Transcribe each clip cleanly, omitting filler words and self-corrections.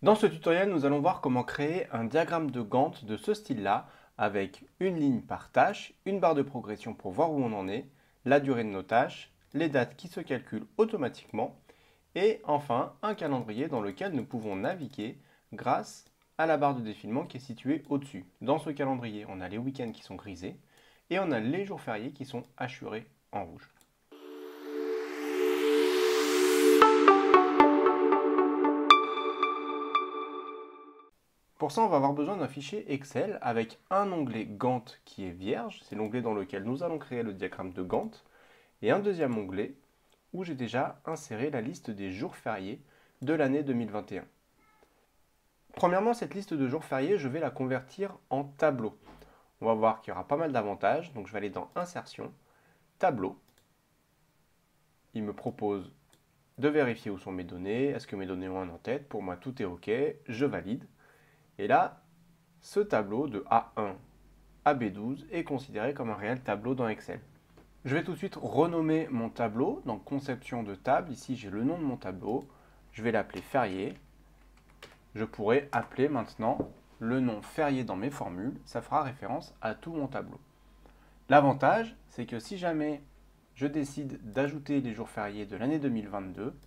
Dans ce tutoriel, nous allons voir comment créer un diagramme de Gantt de ce style-là, avec une ligne par tâche, une barre de progression pour voir où on en est, la durée de nos tâches, les dates qui se calculent automatiquement, et enfin un calendrier dans lequel nous pouvons naviguer grâce à la barre de défilement qui est située au-dessus. Dans ce calendrier, on a les week-ends qui sont grisés, et on a les jours fériés qui sont hachurés en rouge. Pour ça, on va avoir besoin d'un fichier Excel avec un onglet Gantt qui est vierge, c'est l'onglet dans lequel nous allons créer le diagramme de Gantt, et un deuxième onglet où j'ai déjà inséré la liste des jours fériés de l'année 2021. Premièrement, cette liste de jours fériés, je vais la convertir en tableau. On va voir qu'il y aura pas mal d'avantages, donc je vais aller dans Insertion, Tableau. Il me propose de vérifier où sont mes données, est-ce que mes données ont un en-tête, pour moi tout est OK, je valide. Et là, ce tableau de A1 à B12 est considéré comme un réel tableau dans Excel. Je vais tout de suite renommer mon tableau, donc conception de table, ici j'ai le nom de mon tableau, je vais l'appeler férié. Je pourrais appeler maintenant le nom férié dans mes formules, ça fera référence à tout mon tableau. L'avantage, c'est que si jamais je décide d'ajouter les jours fériés de l'année 2022,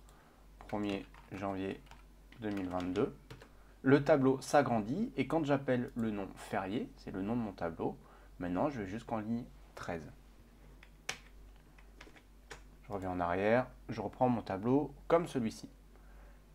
1er janvier 2022, le tableau s'agrandit et quand j'appelle le nom férié, c'est le nom de mon tableau, maintenant je vais jusqu'en ligne 13. Je reviens en arrière, je reprends mon tableau comme celui-ci.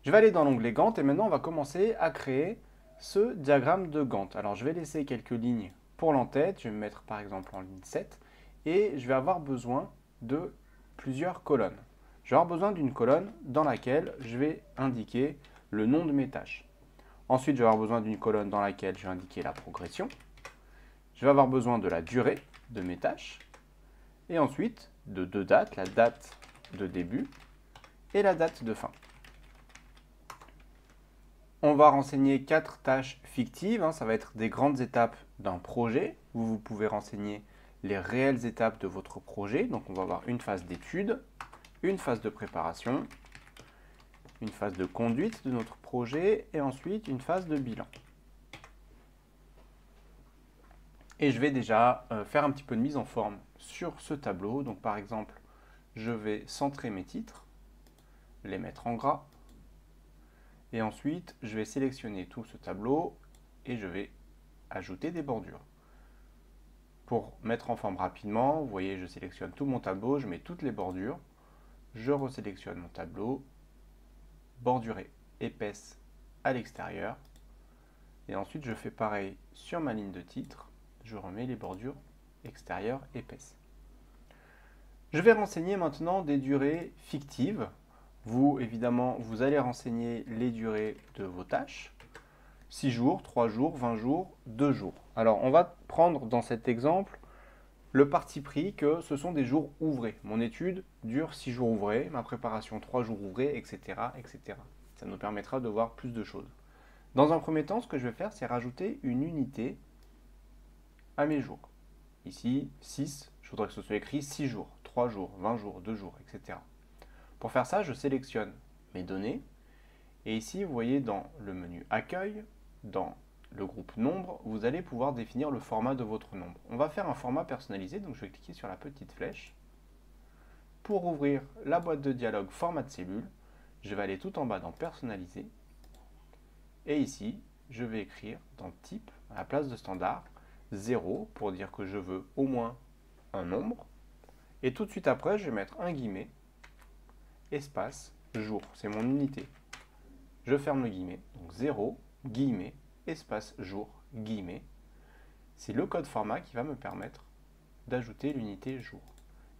Je vais aller dans l'onglet Gantt et maintenant on va commencer à créer ce diagramme de Gantt. Alors je vais laisser quelques lignes pour l'entête, je vais me mettre par exemple en ligne 7 et je vais avoir besoin de plusieurs colonnes. Je vais avoir besoin d'une colonne dans laquelle je vais indiquer le nom de mes tâches. Ensuite, je vais avoir besoin d'une colonne dans laquelle je vais indiquer la progression. Je vais avoir besoin de la durée de mes tâches. Et ensuite, de deux dates, la date de début et la date de fin. On va renseigner 4 tâches fictives. Ça va être des grandes étapes d'un projet, où vous pouvez renseigner les réelles étapes de votre projet. Donc, on va avoir une phase d'étude, une phase de préparation, une phase de conduite de notre projet et ensuite une phase de bilan. Et je vais déjà faire un petit peu de mise en forme sur ce tableau. Donc par exemple, je vais centrer mes titres, les mettre en gras. Et ensuite, je vais sélectionner tout ce tableau et je vais ajouter des bordures. Pour mettre en forme rapidement, vous voyez, je sélectionne tout mon tableau, je mets toutes les bordures. Je resélectionne mon tableau, bordurée épaisse à l'extérieur. Et ensuite, je fais pareil sur ma ligne de titre. Je remets les bordures extérieures épaisses. Je vais renseigner maintenant des durées fictives. Vous, évidemment, vous allez renseigner les durées de vos tâches. 6 jours, 3 jours, 20 jours, 2 jours. Alors, on va prendre dans cet exemple le parti pris que ce sont des jours ouvrés. Mon étude dure 6 jours ouvrés, ma préparation 3 jours ouvrés, etc., etc. Ça nous permettra de voir plus de choses. Dans un premier temps, ce que je vais faire, c'est rajouter une unité à mes jours. Ici, 6, je voudrais que ce soit écrit 6 jours, 3 jours, 20 jours, 2 jours, etc. Pour faire ça, je sélectionne mes données. Et ici, vous voyez dans le menu Accueil, dans le groupe Nombre, vous allez pouvoir définir le format de votre nombre. On va faire un format personnalisé, donc je vais cliquer sur la petite flèche. Pour ouvrir la boîte de dialogue Format de cellule, je vais aller tout en bas dans Personnaliser. Et ici, je vais écrire dans Type, à la place de standard, 0 pour dire que je veux au moins un nombre. Et tout de suite après, je vais mettre un guillemet, espace, jour. C'est mon unité. Je ferme le guillemet. Donc 0, guillemet, espace, jour, guillemet. C'est le code format qui va me permettre d'ajouter l'unité jour.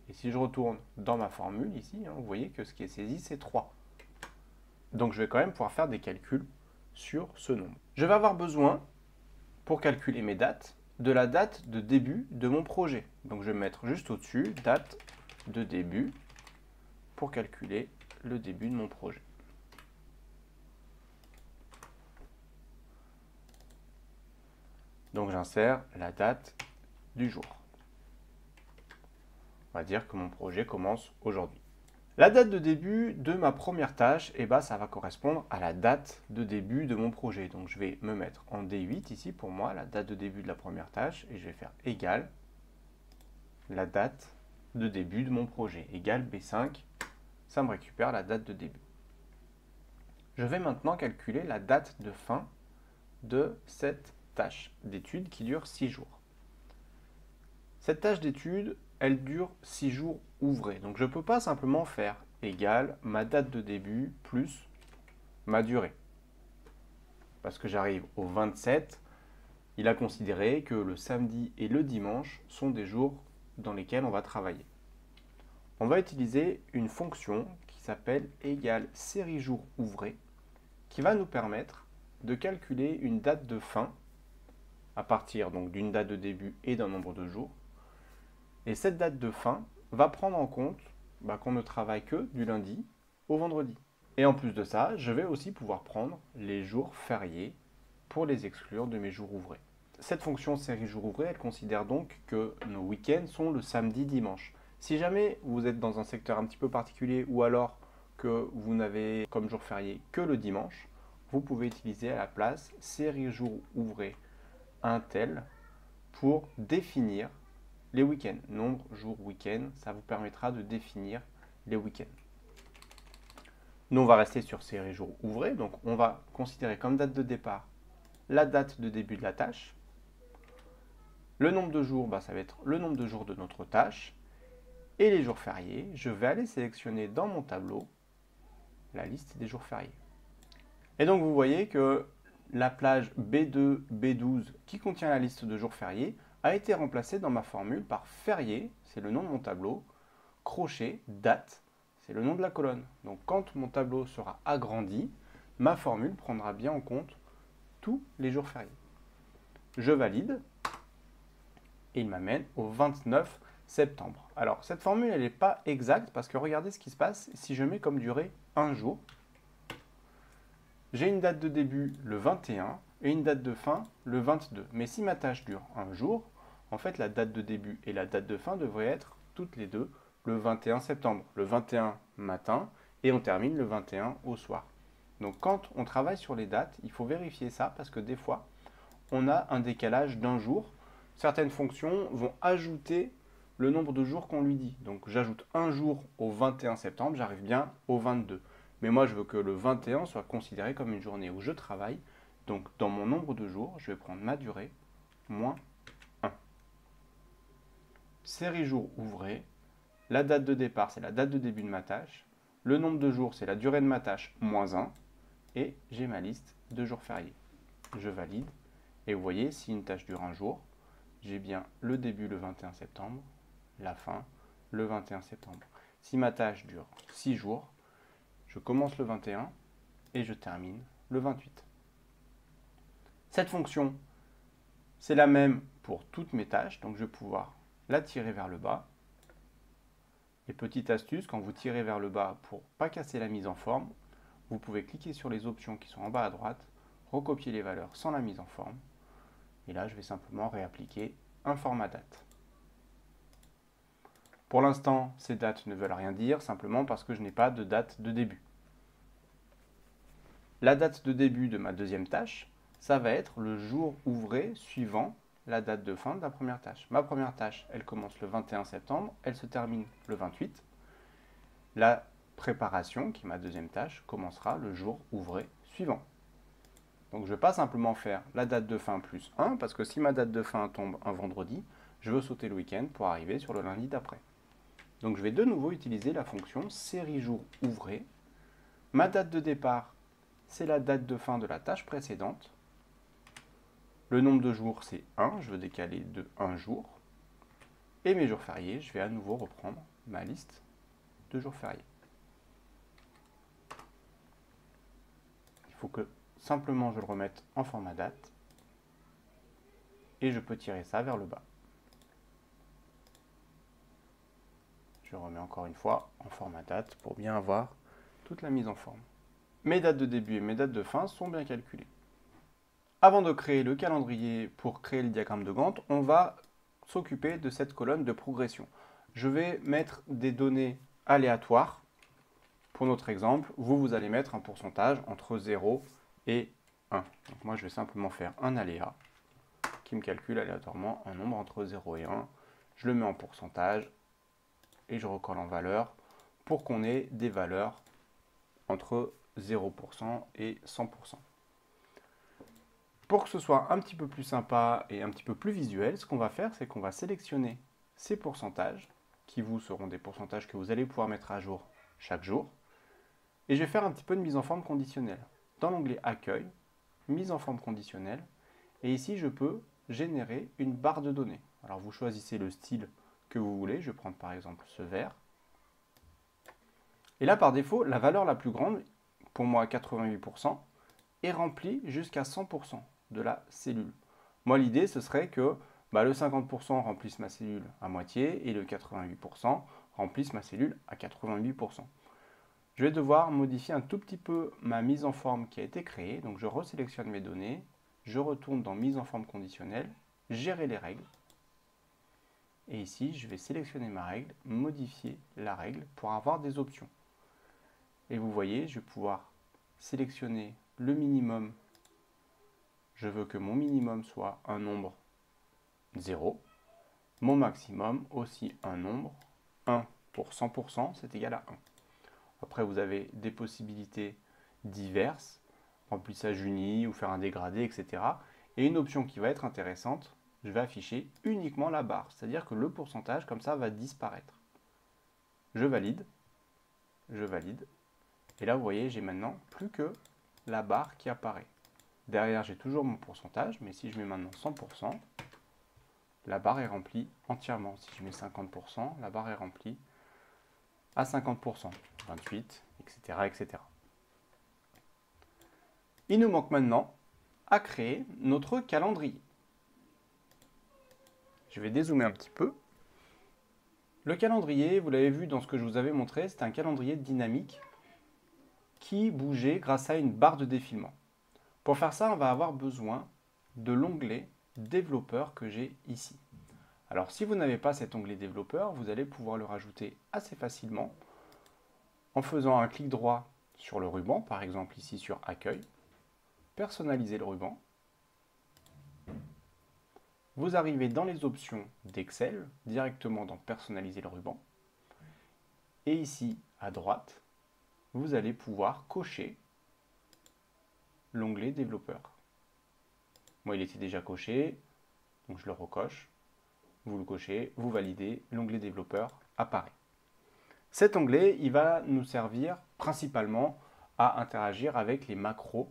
Et si je retourne dans ma formule ici, vous voyez que ce qui est saisi, c'est 3. Donc je vais quand même pouvoir faire des calculs sur ce nombre. Je vais avoir besoin, pour calculer mes dates, de la date de début de mon projet. Donc je vais mettre juste au-dessus, date de début, pour calculer le début de mon projet. Donc j'insère la date du jour. On va dire que mon projet commence aujourd'hui. La date de début de ma première tâche, eh ben, ça va correspondre à la date de début de mon projet. Donc je vais me mettre en D8 ici pour moi, la date de début de la première tâche, et je vais faire égal la date de début de mon projet, égal B5, ça me récupère la date de début. Je vais maintenant calculer la date de fin de cette tâche d'étude qui dure 6 jours. Cette tâche d'étude, elle dure 6 jours ouvrés. Donc je ne peux pas simplement faire égal ma date de début plus ma durée. Parce que j'arrive au 27, il a considéré que le samedi et le dimanche sont des jours dans lesquels on va travailler. On va utiliser une fonction qui s'appelle égal série jours ouvrés, qui va nous permettre de calculer une date de fin à partir donc d'une date de début et d'un nombre de jours. Et cette date de fin va prendre en compte qu'on ne travaille que du lundi au vendredi. Et en plus de ça, je vais aussi pouvoir prendre les jours fériés pour les exclure de mes jours ouvrés. Cette fonction série jours ouvrés, elle considère donc que nos week-ends sont le samedi-dimanche. Si jamais vous êtes dans un secteur un petit peu particulier ou alors que vous n'avez comme jour férié que le dimanche, vous pouvez utiliser à la place série jours ouvrés un tel pour définir les week-ends. Nombre jour week-end, ça vous permettra de définir les week-ends. Nous, on va rester sur série jours ouvrés, donc on va considérer comme date de départ la date de début de la tâche. Le nombre de jours, ça va être le nombre de jours de notre tâche. Et les jours fériés, je vais aller sélectionner dans mon tableau la liste des jours fériés. Et donc vous voyez que la plage B2, B12 qui contient la liste de jours fériés a été remplacée dans ma formule par férié, c'est le nom de mon tableau, crochet, date, c'est le nom de la colonne. Donc quand mon tableau sera agrandi, ma formule prendra bien en compte tous les jours fériés. Je valide et il m'amène au 29 septembre. Alors cette formule elle n'est pas exacte parce que regardez ce qui se passe si je mets comme durée un jour. J'ai une date de début le 21 et une date de fin le 22. Mais si ma tâche dure un jour, en fait la date de début et la date de fin devraient être toutes les deux le 21 septembre. Le 21 matin et on termine le 21 au soir. Donc quand on travaille sur les dates, il faut vérifier ça parce que des fois, on a un décalage d'un jour. Certaines fonctions vont ajouter le nombre de jours qu'on lui dit. Donc j'ajoute un jour au 21 septembre, j'arrive bien au 22. Mais moi, je veux que le 21 soit considéré comme une journée où je travaille. Donc dans mon nombre de jours, je vais prendre ma durée, moins 1. Série jours ouvrés. La date de départ, c'est la date de début de ma tâche. Le nombre de jours, c'est la durée de ma tâche, moins 1. Et j'ai ma liste de jours fériés. Je valide. Et vous voyez, si une tâche dure un jour, j'ai bien le début le 21 septembre, la fin le 21 septembre. Si ma tâche dure 6 jours, je commence le 21 et je termine le 28. Cette fonction, c'est la même pour toutes mes tâches, donc je vais pouvoir la tirer vers le bas. Et petite astuce, quand vous tirez vers le bas pour ne pas casser la mise en forme, vous pouvez cliquer sur les options qui sont en bas à droite, recopier les valeurs sans la mise en forme. Et là, je vais simplement réappliquer un format date. Pour l'instant, ces dates ne veulent rien dire, simplement parce que je n'ai pas de date de début. La date de début de ma deuxième tâche, ça va être le jour ouvré suivant la date de fin de la première tâche. Ma première tâche, elle commence le 21 septembre, elle se termine le 28. La préparation, qui est ma deuxième tâche, commencera le jour ouvré suivant. Donc je ne vais pas simplement faire la date de fin plus 1, parce que si ma date de fin tombe un vendredi, je veux sauter le week-end pour arriver sur le lundi d'après. Donc je vais de nouveau utiliser la fonction série jours ouvrés. Ma date de départ, c'est la date de fin de la tâche précédente. Le nombre de jours, c'est 1, je veux décaler de 1 jour. Et mes jours fériés, je vais à nouveau reprendre ma liste de jours fériés. Il faut que simplement je le remette en format date. Et je peux tirer ça vers le bas. Je remets encore une fois en format date pour bien avoir toute la mise en forme. Mes dates de début et mes dates de fin sont bien calculées. Avant de créer le calendrier pour créer le diagramme de Gantt, on va s'occuper de cette colonne de progression. Je vais mettre des données aléatoires pour notre exemple, vous allez mettre un pourcentage entre 0 et 1. Donc moi, je vais simplement faire un aléa qui me calcule aléatoirement un nombre entre 0 et 1. Je le mets en pourcentage et je recolle en valeur pour qu'on ait des valeurs entre 0% et 100%. Pour que ce soit un petit peu plus sympa et un petit peu plus visuel, ce qu'on va faire, c'est qu'on va sélectionner ces pourcentages, qui vous seront des pourcentages que vous allez pouvoir mettre à jour chaque jour. Et je vais faire un petit peu de mise en forme conditionnelle. Dans l'onglet Accueil, mise en forme conditionnelle, et ici je peux générer une barre de données. Alors vous choisissez le style que vous voulez, je vais prendre par exemple ce vert. Et là par défaut, la valeur la plus grande, pour moi 88%, est remplie jusqu'à 100% de la cellule. Moi l'idée ce serait que le 50% remplisse ma cellule à moitié et le 88% remplisse ma cellule à 88%. Je vais devoir modifier un tout petit peu ma mise en forme qui a été créée. Donc je resélectionne mes données, je retourne dans mise en forme conditionnelle, gérer les règles. Et ici, je vais sélectionner ma règle, modifier la règle pour avoir des options. Et vous voyez, je vais pouvoir sélectionner le minimum. Je veux que mon minimum soit un nombre 0. Mon maximum aussi un nombre 1 pour 100%, c'est égal à 1. Après, vous avez des possibilités diverses, remplissage uni ou faire un dégradé, etc. Et une option qui va être intéressante, je vais afficher uniquement la barre. C'est-à-dire que le pourcentage, comme ça, va disparaître. Je valide. Je valide. Et là, vous voyez, j'ai maintenant plus que la barre qui apparaît. Derrière, j'ai toujours mon pourcentage, mais si je mets maintenant 100%, la barre est remplie entièrement. Si je mets 50%, la barre est remplie à 50%, 28, etc., etc. Il nous manque maintenant à créer notre calendrier. Je vais dézoomer un petit peu. Le calendrier, vous l'avez vu dans ce que je vous avais montré, c'est un calendrier dynamique qui bougeait grâce à une barre de défilement. Pour faire ça, on va avoir besoin de l'onglet développeur que j'ai ici. Alors si vous n'avez pas cet onglet développeur, vous allez pouvoir le rajouter assez facilement en faisant un clic droit sur le ruban, par exemple ici sur Accueil, personnaliser le ruban. Vous arrivez dans les options d'Excel, directement dans personnaliser le ruban. Et ici, à droite, vous allez pouvoir cocher l'onglet développeur. Moi, il était déjà coché, donc je le recoche. Vous le cochez, vous validez, l'onglet développeur apparaît. Cet onglet, il va nous servir principalement à interagir avec les macros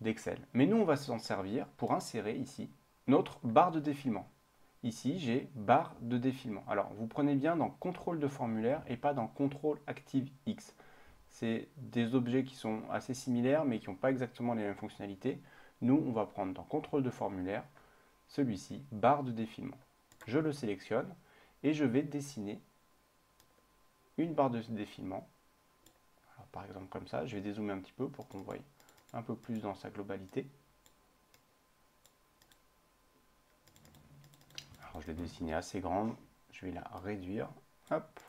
d'Excel. Mais nous, on va s'en servir pour insérer ici notre barre de défilement. Ici, j'ai barre de défilement. Alors, vous prenez bien dans contrôle de formulaire et pas dans contrôle active X. C'est des objets qui sont assez similaires, mais qui n'ont pas exactement les mêmes fonctionnalités. Nous, on va prendre dans contrôle de formulaire, celui-ci, barre de défilement. Je le sélectionne et je vais dessiner une barre de défilement. Alors, par exemple comme ça, je vais dézoomer un petit peu pour qu'on voie un peu plus dans sa globalité. Alors je l'ai dessinée assez grande, je vais la réduire. Hop.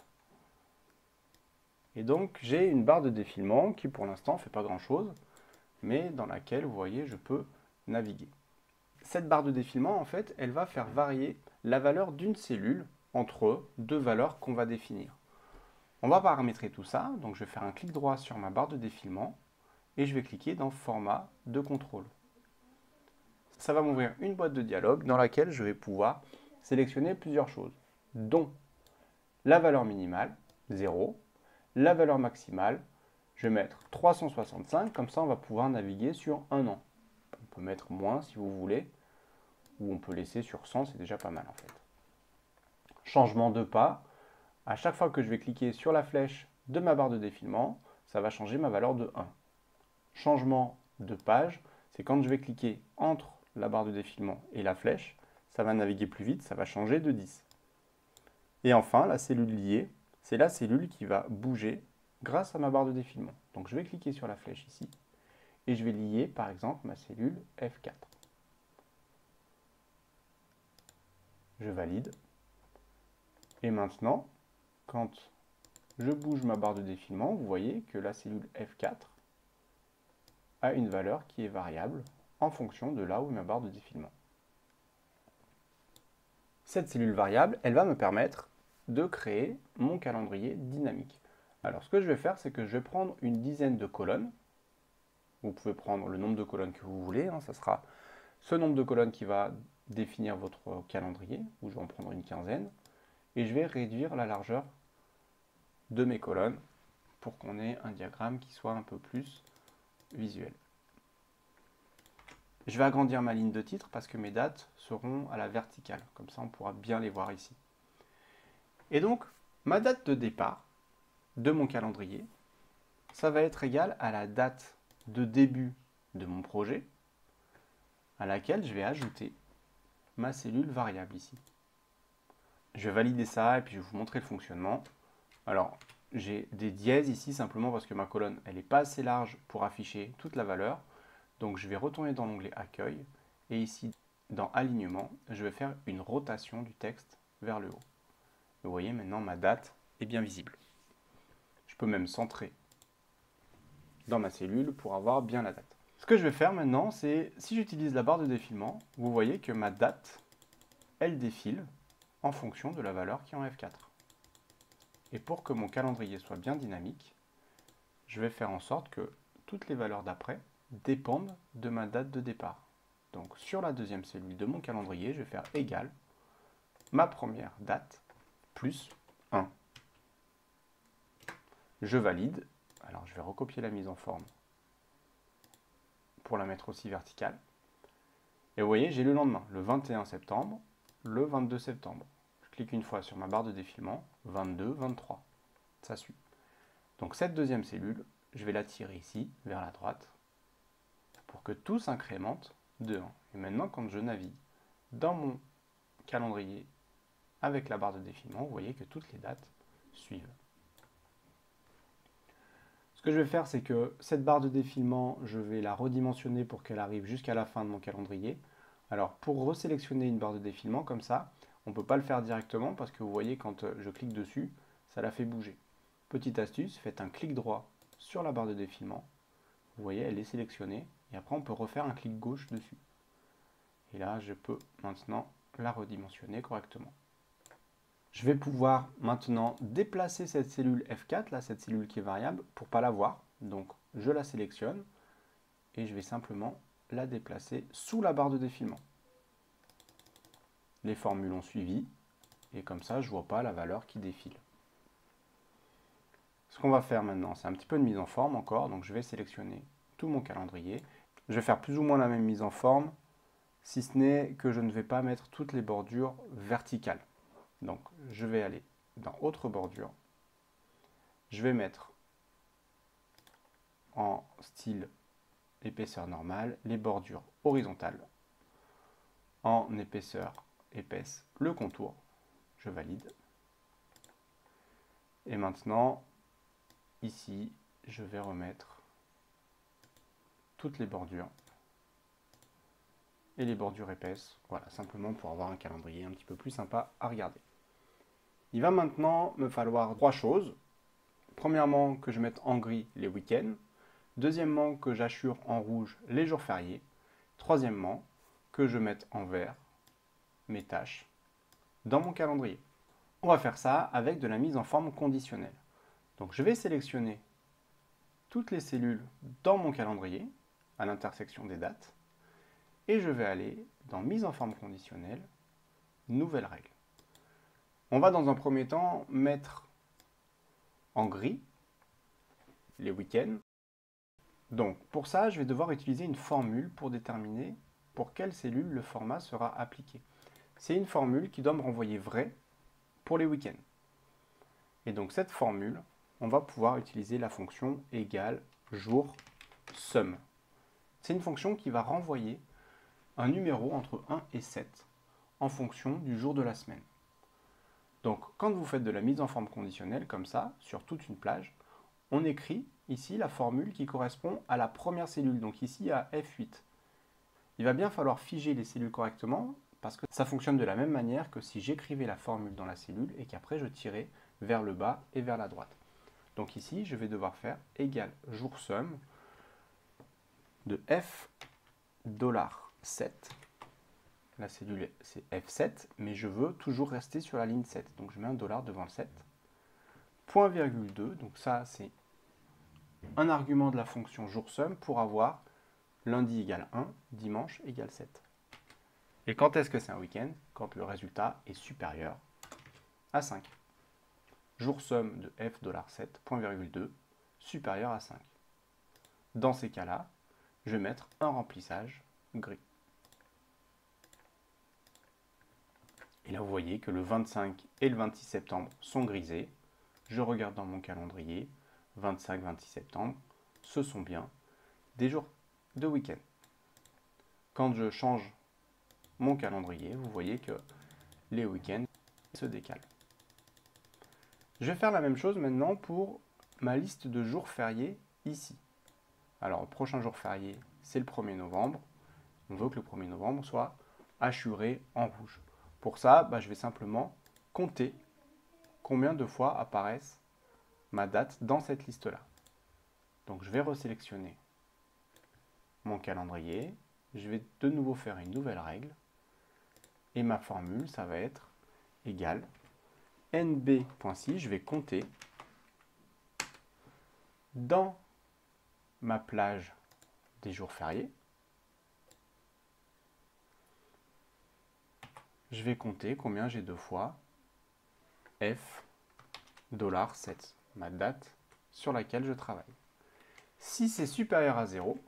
Et donc j'ai une barre de défilement qui pour l'instant ne fait pas grand chose, mais dans laquelle vous voyez je peux naviguer. Cette barre de défilement en fait elle va faire varier la valeur d'une cellule entre deux valeurs qu'on va définir. On va paramétrer tout ça, donc je vais faire un clic droit sur ma barre de défilement et je vais cliquer dans format de contrôle. Ça va m'ouvrir une boîte de dialogue dans laquelle je vais pouvoir sélectionner plusieurs choses, dont la valeur minimale, 0, la valeur maximale, je vais mettre 365, comme ça on va pouvoir naviguer sur un an. On peut mettre moins si vous voulez, ou on peut laisser sur 100, c'est déjà pas mal en fait. Changement de pas, à chaque fois que je vais cliquer sur la flèche de ma barre de défilement, ça va changer ma valeur de 1. Changement de page, c'est quand je vais cliquer entre la barre de défilement et la flèche, ça va naviguer plus vite, ça va changer de 10. Et enfin, la cellule liée, c'est la cellule qui va bouger grâce à ma barre de défilement. Donc je vais cliquer sur la flèche ici, et je vais lier par exemple ma cellule F4. Je valide. Et maintenant, quand je bouge ma barre de défilement, vous voyez que la cellule F4 a une valeur qui est variable en fonction de là où est ma barre de défilement. Cette cellule variable, elle va me permettre de créer mon calendrier dynamique. Alors ce que je vais faire, c'est que je vais prendre une dizaine de colonnes. Vous pouvez prendre le nombre de colonnes que vous voulez, ça sera ce nombre de colonnes qui va définir votre calendrier, ou je vais en prendre une quinzaine, et je vais réduire la largeur de mes colonnes pour qu'on ait un diagramme qui soit un peu plus visuel. Je vais agrandir ma ligne de titre parce que mes dates seront à la verticale, comme ça on pourra bien les voir ici. Et donc, ma date de départ de mon calendrier, ça va être égal à la date de début de mon projet, à laquelle je vais ajouter ma cellule variable ici. Je vais valider ça et puis je vais vous montrer le fonctionnement. Alors, j'ai des dièses ici simplement parce que ma colonne elle n'est pas assez large pour afficher toute la valeur. Donc je vais retourner dans l'onglet Accueil et ici dans Alignement, je vais faire une rotation du texte vers le haut. Vous voyez maintenant ma date est bien visible. Je peux même centrer dans ma cellule pour avoir bien la date. Ce que je vais faire maintenant, c'est si j'utilise la barre de défilement, vous voyez que ma date, elle défile en fonction de la valeur qui est en F4. Et pour que mon calendrier soit bien dynamique, je vais faire en sorte que toutes les valeurs d'après dépendent de ma date de départ. Donc sur la deuxième cellule de mon calendrier, je vais faire égal ma première date plus 1. Je valide. Alors je vais recopier la mise en forme pour la mettre aussi verticale. Et vous voyez, j'ai le lendemain, le 21 septembre, le 22 septembre. Je clique une fois sur ma barre de défilement, 22, 23. Ça suit. Donc cette deuxième cellule, je vais la tirer ici, vers la droite, pour que tout s'incrémente de 1. Et maintenant, quand je navigue dans mon calendrier avec la barre de défilement, vous voyez que toutes les dates suivent. Ce que je vais faire, c'est que cette barre de défilement, je vais la redimensionner pour qu'elle arrive jusqu'à la fin de mon calendrier. Alors, pour resélectionner une barre de défilement comme ça, on ne peut pas le faire directement parce que vous voyez, quand je clique dessus, ça la fait bouger. Petite astuce, faites un clic droit sur la barre de défilement. Vous voyez, elle est sélectionnée. Et après, on peut refaire un clic gauche dessus. Et là, je peux maintenant la redimensionner correctement. Je vais pouvoir maintenant déplacer cette cellule F4, là, cette cellule qui est variable, pour ne pas la voir. Donc, je la sélectionne et je vais simplement la déplacer sous la barre de défilement. Les formules ont suivi et comme ça, je ne vois pas la valeur qui défile. Ce qu'on va faire maintenant, c'est un petit peu de mise en forme encore. Donc, je vais sélectionner tout mon calendrier. Je vais faire plus ou moins la même mise en forme, si ce n'est que je ne vais pas mettre toutes les bordures verticales. Donc, je vais aller dans Autre bordure. Je vais mettre en style épaisseur normale les bordures horizontales. En épaisseur épaisse, le contour. Je valide. Et maintenant, ici, je vais remettre toutes les bordures et les bordures épaisses, voilà, simplement pour avoir un calendrier un petit peu plus sympa à regarder. Il va maintenant me falloir 3 choses. Premièrement, que je mette en gris les week-ends. Deuxièmement, que j'assure en rouge les jours fériés. Troisièmement, que je mette en vert mes tâches dans mon calendrier. On va faire ça avec de la mise en forme conditionnelle. Donc je vais sélectionner toutes les cellules dans mon calendrier à l'intersection des dates et je vais aller dans mise en forme conditionnelle, nouvelle règle. On va dans un premier temps mettre en gris les week-ends. Donc pour ça, je vais devoir utiliser une formule pour déterminer pour quelle cellule le format sera appliqué. C'est une formule qui doit me renvoyer vrai pour les week-ends. Et donc cette formule, on va pouvoir utiliser la fonction égale jour sum. C'est une fonction qui va renvoyer un numéro entre 1 et 7 en fonction du jour de la semaine. Donc quand vous faites de la mise en forme conditionnelle comme ça, sur toute une plage, on écrit ici la formule qui correspond à la première cellule, donc ici à F8. Il va bien falloir figer les cellules correctement parce que ça fonctionne de la même manière que si j'écrivais la formule dans la cellule et qu'après je tirais vers le bas et vers la droite. Donc ici, je vais devoir faire égal jour somme de F $7. Là, c'est F7, mais je veux toujours rester sur la ligne 7. Donc, je mets un dollar devant le 7. Point virgule 2, donc ça, c'est un argument de la fonction jour somme pour avoir lundi égale 1, dimanche égale 7. Et quand est-ce que c'est un week-end? Quand le résultat est supérieur à 5. Jour somme de F $7, point virgule 2, supérieur à 5. Dans ces cas-là, je vais mettre un remplissage gris. Et là, vous voyez que le 25 et le 26 septembre sont grisés. Je regarde dans mon calendrier, 25-26 septembre, ce sont bien des jours de week-end. Quand je change mon calendrier, vous voyez que les week-ends se décalent. Je vais faire la même chose maintenant pour ma liste de jours fériés ici. Alors, le prochain jour férié, c'est le 1er novembre. On veut que le 1er novembre soit hachuré en rouge. Pour ça, je vais simplement compter combien de fois apparaissent ma date dans cette liste-là. Donc, je vais resélectionner mon calendrier. Je vais de nouveau faire une nouvelle règle. Et ma formule, ça va être égal nb.si. Je vais compter dans ma plage des jours fériés. Je vais compter combien j'ai deux fois F $7, ma date sur laquelle je travaille. Si c'est supérieur à 0,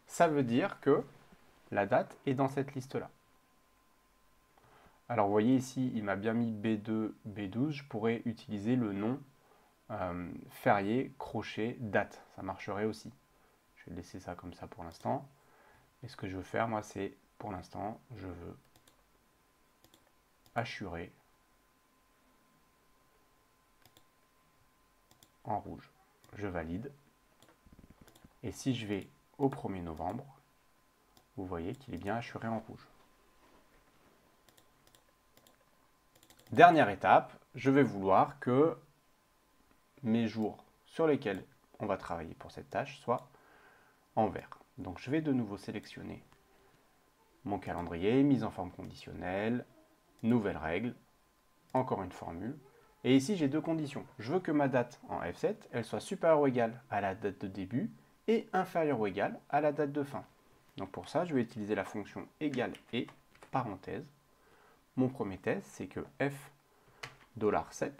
ça veut dire que la date est dans cette liste-là. Alors vous voyez ici, il m'a bien mis B2, B12, je pourrais utiliser le nom férié, crochet, date. Ça marcherait aussi. Je vais laisser ça comme ça pour l'instant. Et ce que je veux faire, moi, c'est, pour l'instant, je veux hachurer en rouge. Je valide. Et si je vais au 1er novembre, vous voyez qu'il est bien hachuré en rouge. Dernière étape, je vais vouloir que mes jours sur lesquels on va travailler pour cette tâche soient en vert. Donc je vais de nouveau sélectionner mon calendrier, mise en forme conditionnelle, nouvelle règle, encore une formule. Et ici, j'ai deux conditions. Je veux que ma date en F7, elle soit supérieure ou égale à la date de début et inférieure ou égale à la date de fin. Donc pour ça, je vais utiliser la fonction égale et parenthèse. Mon premier test, c'est que F $7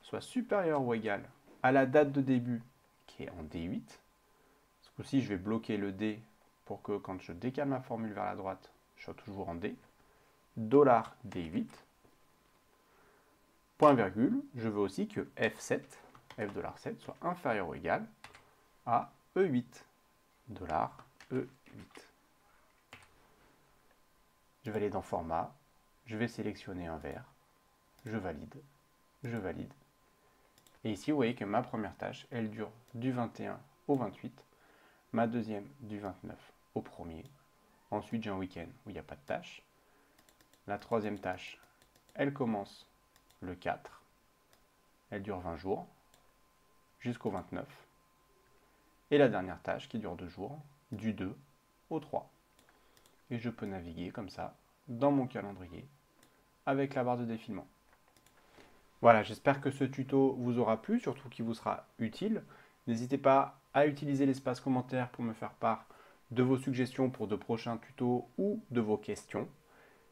soit supérieur ou égal à la date de début qui est en D8. Ce coup-ci, je vais bloquer le D pour que quand je décale ma formule vers la droite, je sois toujours en D. $D8. Point virgule, je veux aussi que F7, F $7 soit inférieur ou égal à E8. $E8. Je vais aller dans Format, je vais sélectionner un vert, je valide. Et ici, vous voyez que ma première tâche, elle dure du 21 au 28, ma deuxième du 29 au 1er. Ensuite, j'ai un week-end où il n'y a pas de tâche. La troisième tâche, elle commence le 4, elle dure 20 jours, jusqu'au 29. Et la dernière tâche qui dure 2 jours, du 2 au 3. Et je peux naviguer comme ça dans mon calendrier avec la barre de défilement. Voilà, j'espère que ce tuto vous aura plu, surtout qu'il vous sera utile. N'hésitez pas à utiliser l'espace commentaire pour me faire part de vos suggestions pour de prochains tutos ou de vos questions.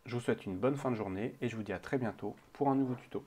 Je vous souhaite une bonne fin de journée et je vous dis à très bientôt pour un nouveau tuto.